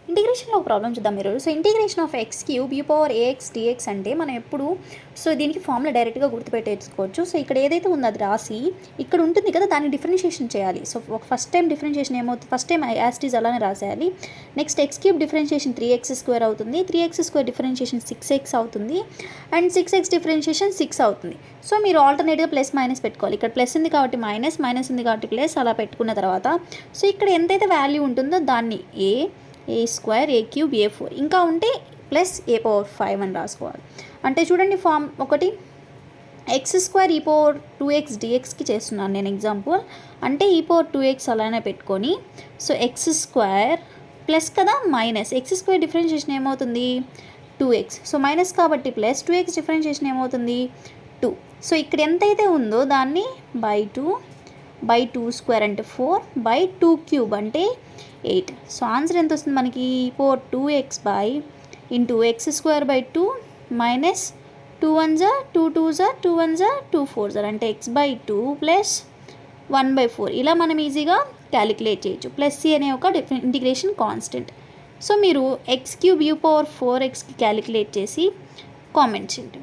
ఇంటిగ్రేషన్లో ఒక ప్రాబ్లం చూద్దాం మీరు. So integration of x cube u power ax dx అంటే మనం ఎప్పుడు సో దీనికి ఫార్ములా డైరెక్ట్గా గుర్తుపెట్టేసుకోవచ్చు. సో ఇక్కడ ఏదైతే ఉందో అది రాసి ఇక్కడ ఉంటుంది కదా దాన్ని డిఫరెన్షియేషన్ చేయాలి. సో ఫస్ట్ టైం డిఫరెన్షియేషన్ ఏమవుతుంది, ఫస్ట్ టైం యాస్టీజ్ అలానే రాసేయాలి. Next x cube differentiation 3x² అవుతుంది, 3x² డిఫరెన్షియేషన్ 6x అవుతుంది, అండ్ 6x డిఫరెన్షియేషన్ 6 అవుతుంది. సో మీరు ఆల్టర్నేట్గా ప్లస్ మైనస్ పెట్టుకోవాలి. ఇక్కడ ప్లస్ ఉంది కాబట్టి మైనస్, మైనస్ ఉంది కాబట్టి ప్లస్, అలా పెట్టుకున్న తర్వాత సో ఇక్కడ ఎంతైతే వాల్యూ ఉంటుందో దాన్ని a² a³ a4 ఇంకా ఉంటే ప్లస్ a⁴ అని రాసుకోవాలి. అంటే చూడండి ఫామ్ ఒకటి x² e⁴2x dxకి చేస్తున్నాను నేను ఎగ్జాంపుల్. అంటే e⁴2x అలానే పెట్టుకొని సో x² ప్లస్ కదా మైనస్ x² డిఫరెన్షియేషన్ ఏమవుతుంది 2x. సో మైనస్ కాబట్టి ప్లస్ 2x డిఫరెన్షియేషన్ ఏమవుతుంది 2. సో ఇక్కడ ఎంతైతే ఉందో దాన్ని by2² అంటే 4/2³ అంటే 8. సో ఆన్సర్ ఎంత వస్తుంది మనకి 2x into x²/2 minus 2 1s 2 2s 2 1s 2 4s అంటే x/2 ప్లస్ 1/4. ఇలా మనం ఈజీగా క్యాలిక్యులేట్ చేయొచ్చు. ప్లస్ c అనే ఒక ఇంటిగ్రేషన్ కాన్స్టెంట్. సో మీరు x³ u⁴4xకి క్యాలిక్యులేట్ చేసి కామెంట్ చేయండి.